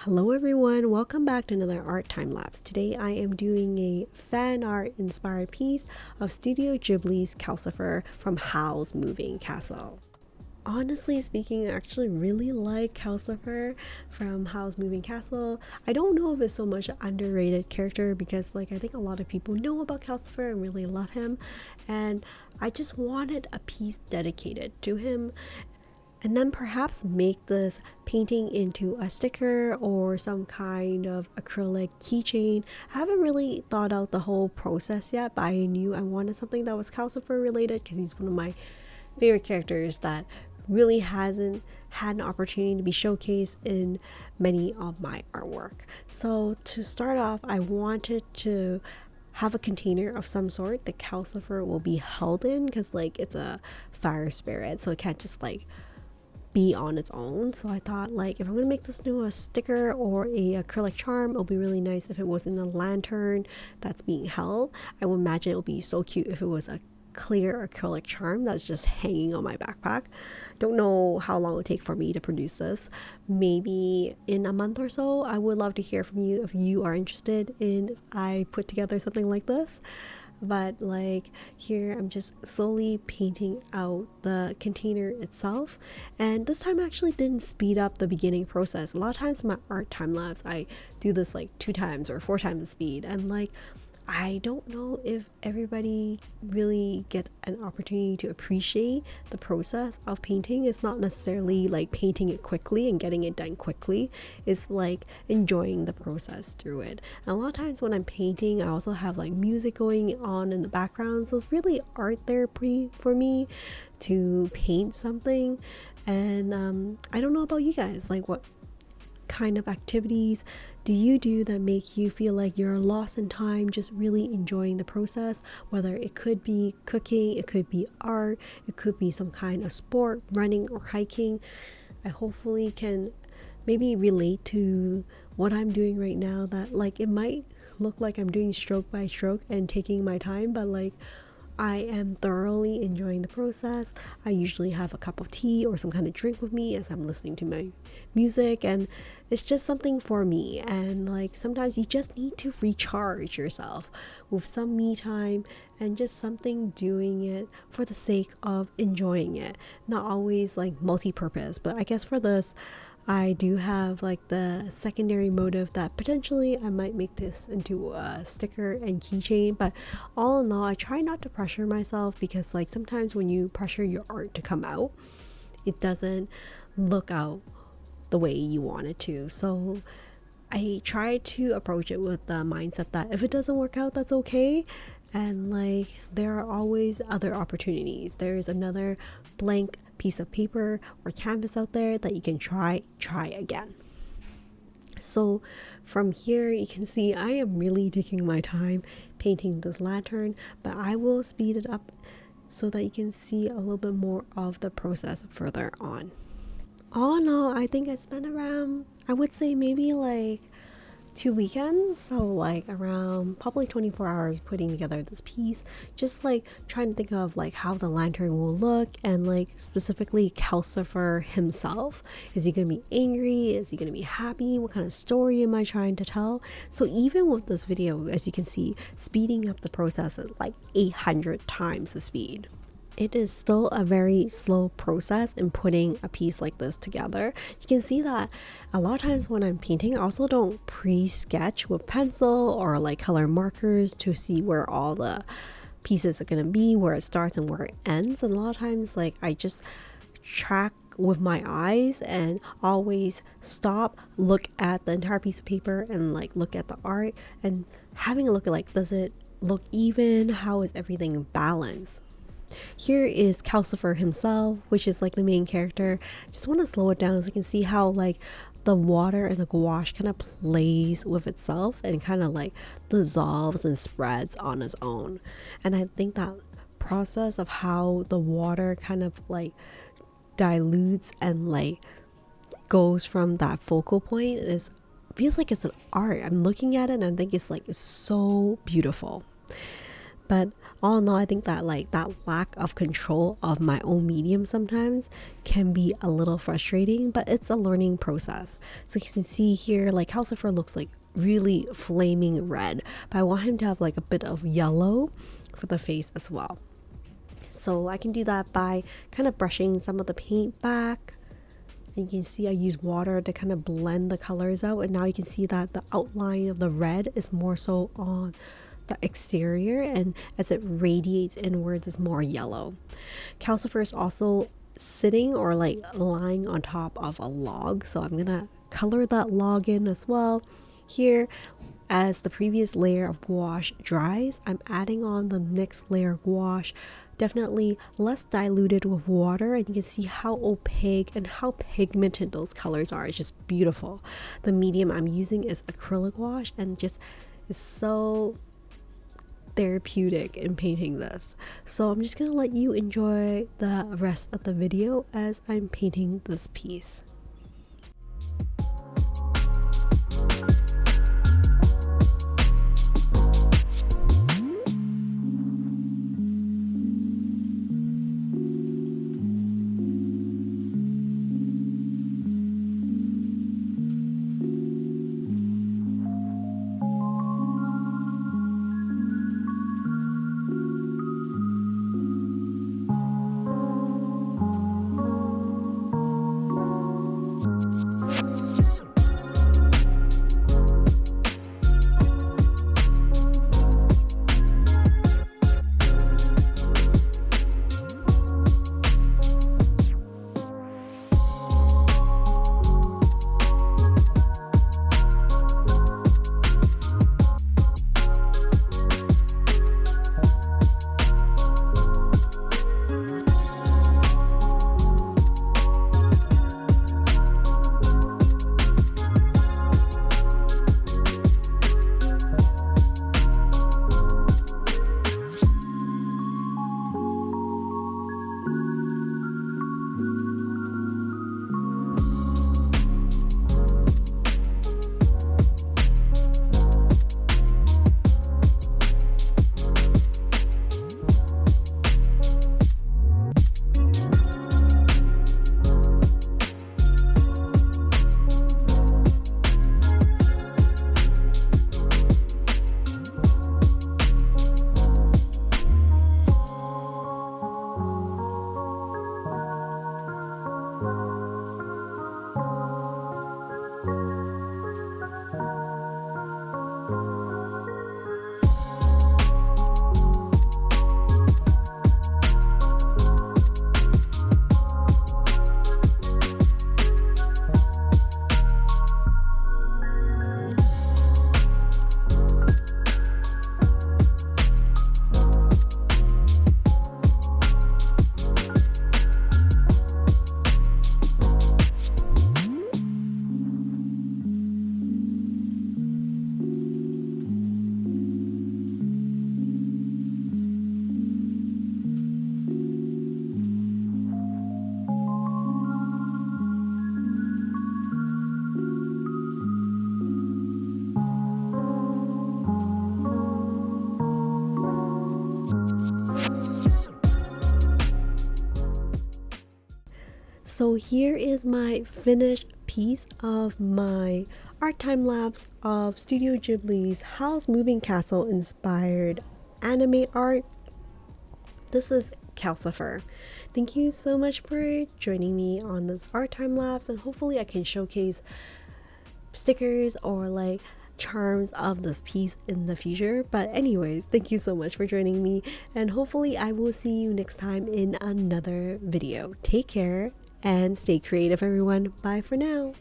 Hello everyone, welcome back to another art time lapse. Today I am doing a fan art inspired piece of Studio Ghibli's CALCIFER from Howl's Moving Castle. Honestly speaking, I actually really like CALCIFER from Howl's Moving Castle. I don't know if it's so much an underrated character because I think a lot of people know about CALCIFER and really love him, and I just wanted a piece dedicated to him, and then perhaps make this painting into a sticker or some kind of acrylic keychain. I haven't really thought out the whole process yet, but I knew I wanted something that was CALCIFER related because he's one of my favorite characters that really hasn't had an opportunity to be showcased in many of my artwork. So to start off, I wanted to have a container of some sort the CALCIFER will be held in, because it's a fire spirit, so it can't just be on its own. So I thought, if I'm gonna make this into a sticker or a acrylic charm, it'll be really nice if it was in a lantern that's being held. I would imagine it would be so cute if it was a clear acrylic charm that's just hanging on my backpack. Don't know how long it would take for me to produce this. Maybe in a month or so. I would love to hear from you if you are interested in I put together something like this. But here I'm just slowly painting out the container itself, and this time I actually didn't speed up the beginning process. A lot of times in my art time lapse I do this 2 times or 4 times the speed, and I don't know if everybody really get an opportunity to appreciate the process of painting. It's not necessarily painting it quickly and getting it done quickly. It's enjoying the process through it. And a lot of times when I'm painting, I also have music going on in the background, so it's really art therapy for me to paint something. And I don't know about you guys, what kind of activities do you do that make you feel like you're lost in time, just really enjoying the process? Whether it could be cooking, it could be art, it could be some kind of sport, running or hiking. I hopefully can maybe relate to what I'm doing right now, that it might look like I'm doing stroke by stroke and taking my time, but I am thoroughly enjoying the process. I usually have a cup of tea or some kind of drink with me as I'm listening to my music, and it's just something for me. And sometimes you just need to recharge yourself with some me time and just something doing it for the sake of enjoying it, not always multi-purpose. But I guess for this I do have the secondary motive that potentially I might make this into a sticker and keychain. But all in all, I try not to pressure myself, because sometimes when you pressure your art to come out, it doesn't look out the way you want it to. So I try to approach it with the mindset that if it doesn't work out, that's okay. And there are always other opportunities. There's another blank piece of paper or canvas out there that you can try again. So from here you can see I am really taking my time painting this lantern, but I will speed it up so that you can see a little bit more of the process further on. All in all, I think I spent around, I would say maybe 2 weekends, so around probably 24 hours putting together this piece, just trying to think of how the lantern will look, and specifically CALCIFER himself. Is he gonna be angry? Is he gonna be happy? What kind of story am I trying to tell? So even with this video, as you can see, speeding up the process is 800 times the speed. It is still a very slow process in putting a piece like this together. You can see that a lot of times when I'm painting, I also don't pre-sketch with pencil or color markers to see where all the pieces are going to be, where it starts and where it ends. And a lot of times I just track with my eyes and always stop, look at the entire piece of paper and look at the art and having a look at does it look even? How is everything balanced? Here is CALCIFER himself, which is the main character. Just want to slow it down so you can see how the water and the gouache kind of plays with itself and kind of dissolves and spreads on its own. And I think that process of how the water kind of dilutes and goes from that focal point is feels like it's an art. I'm looking at it and I think it's so beautiful. But All in all, I think that like that lack of control of my own medium sometimes can be a little frustrating, but it's a learning process. So you can see here, like CALCIFER looks like really flaming red, but I want him to have like a bit of yellow for the face as well. So I can do that by kind of brushing some of the paint back. And you can see I use water to kind of blend the colors out, and now you can see that the outline of the red is more so on the exterior, and as it radiates inwards is more yellow. CALCIFER is also sitting or like lying on top of a log, so I'm gonna color that log in as well. Here, as the previous layer of gouache dries, I'm adding on the next layer of gouache, definitely less diluted with water, and you can see how opaque and how pigmented those colors are. It's just beautiful. The medium I'm using is acrylic gouache, and just is so therapeutic in painting this. So I'm just gonna let you enjoy the rest of the video as I'm painting this piece. So here is my finished piece of my art time lapse of Studio Ghibli's Howl's Moving Castle inspired anime art. This is CALCIFER. Thank you so much for joining me on this art time lapse, and hopefully I can showcase stickers or like charms of this piece in the future. But anyways, thank you so much for joining me, and hopefully I will see you next time in another video. Take care and stay creative, everyone. Bye for now.